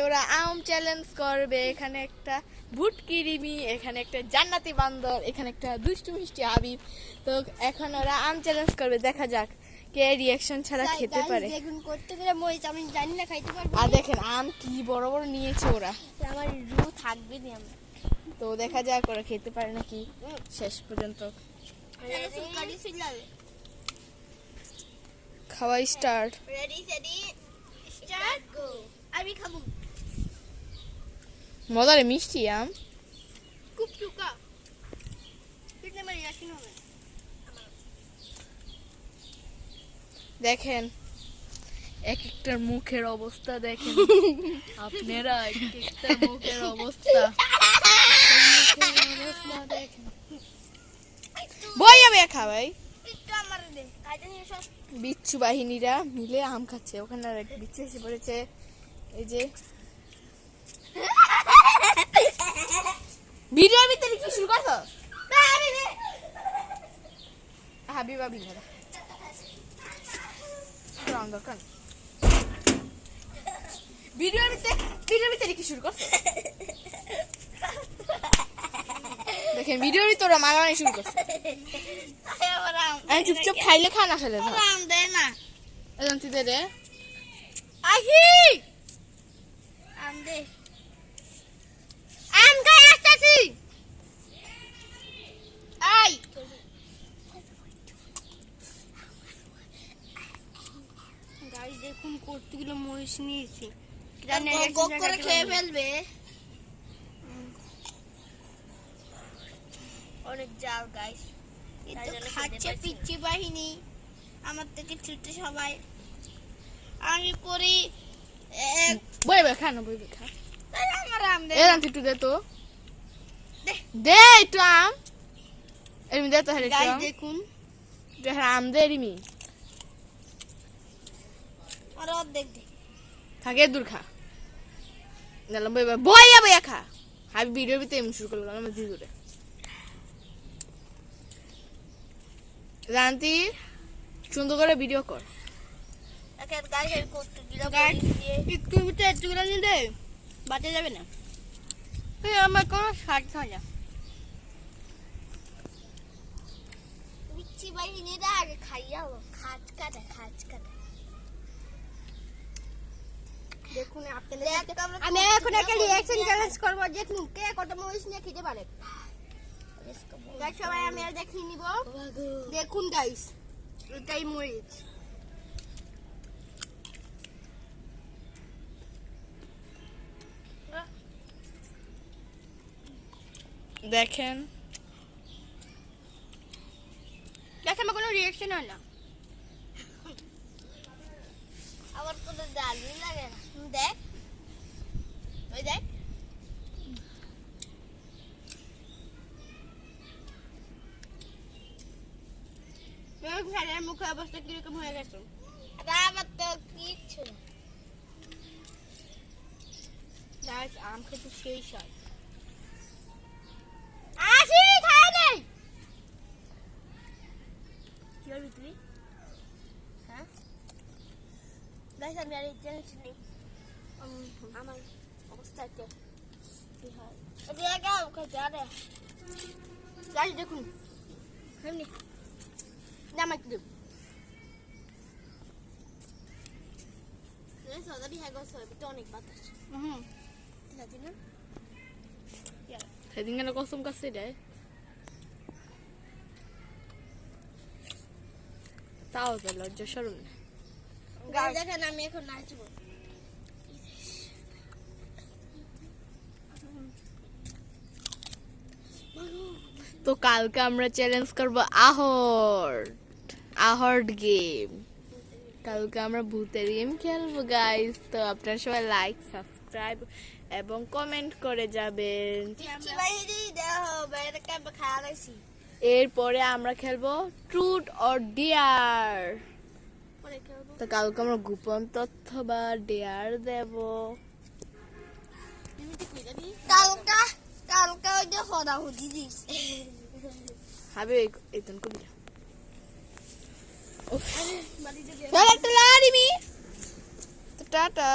ওরা আম চ্যালেঞ্জ করবে। এখানে একটা ভুটকিরিমি, এখানে একটা জান্নাতি বান্দর, এখানে একটা দুষ্টু মিষ্টি হাবিব। তো এখন ওরা আম চ্যালেঞ্জ করবে, দেখা যাক কে রিঅ্যাকশন ছাড়া খেতে পারে। দেখুন করতে গেলে মরিচ আমি জানি না খাইতে পারবো। আর দেখেন আম কি বড় বড় নিয়েছে ওরা, আমার রু থাকবে না। তো দেখা যাক ওরা খেতে পারে নাকি শেষ পর্যন্ত। খাওয়া স্টার্ট। রেডি সেডি স্টার্ট গো। আমি খাবো। মজারে মিষ্টি আম। খুব টুকা কিতনে মানে আসি না। দেখেন এক একটার মুখের অবস্থা দেখেন আপনারা, এক একটার মুখের অবস্থা দেখেন। বই যাবে খাওয়াই একটু আমার দে কাজে নিয়ে সব বিচ্ছু বাহিনীরা মিলে আম খাচ্ছে। ওখানে আর এক বিচ্ছু এসে পড়েছে। এই যে ভিডিওর ভিতরে কি শুরু করছো? হাবিবা বিনা দরকার ভিডিওর ভিতরে কি শুরু করছো? দেখেন ভিডিওর ভিতরে মারামারি শুরু করছে। আমি চুপচাপ খাইলে খা, না খেলে আম দে না। এজন তুই দে রে। আহি আম দে। আম খাই আসতেছি। আই গাইস দেখুন কতগুলো মরিচ নিয়েছি। গক করে খেয়ে ফেলবে। অনেক জাল গাইস। এটা খাচ্ছে পিচ্চি বাহিনী আমার থেকে ছোট সবাই। আমি করি বই খা না, বই খা। আমার আম দে। এজন তুই একটু দে তো, দে একটু আম। এরমি দে তো হেরে গাইস দেখুন আম দে এরমি আর অর্ধেক দে। থাকে দূর খা গেলাম। বই বই বই খা। হাবি ভিডিওর ভিতরে এমনি শুরু করলাম আমার দিদি দূরে। জানতি সুন্দর করে ভিডিও কর। এখন গাইস কতগুলো মরিচ দিয়ে একটু ভিতরে এতগুলো নিয়ে দে, বাঁচা যাবে না। এই আমার কোনো স্বাদ হয় না। পিচ্চি বাহিনীরা আগে খাইয়াও খাজ কাটা। দেখুন আপনাদের আমি এখন একটা রিঅ্যাকশন চ্যালেঞ্জ করব, দেখুন কে কত মরিচ নিয়ে খেতে পারে। গাইস সবাই আমি আর দেখিয়ে নিব। দেখুন গাইস এটাই মরিচ। দেখেন আমার কোনো রিঅ্যাকশন হয় না। আমার কোনো ডালই লাগে না। দেখ ওই দেখ মুখের অবস্থা কিরকম হয়ে গেছে। আমার তো কিচ্ছু না। আম খেতে সেই স্বাদ। আসি খায় নেই কি হবি তুই? হ্যাঁ গাইস আমি আর চ্যালেঞ্জ নেই। আমার অবস্থাতে কি হয় দেখাও খেতে আরে গাইস দেখুন এমনি জামা একটু সদাবি হ্যাঁ গো সবটা অনেক বাতাস। ঠিক না সেদিন কেন কসম কাছে দেয় তাও তো লজ্জা সরম না। দেখেন আমি এখন নাচবো। তো কালকে আমরা চ্যালেঞ্জ করব আহর্ড গেম। কালকে আমরা ভূতের গেম খেলবো গাইস। তো আপনারা সবাই লাইক সাবস্ক্রাইব এবং কমেন্ট করে যাবেন। এরপরে আমরা খেলবো ট্রুথ অর ডেয়ার। তো কালকে আমরা গোপন তথ্য বা ডেয়ার দেব। কালকে ওই যে হদা হুদি দিস হবে এইতন কবি টাটা।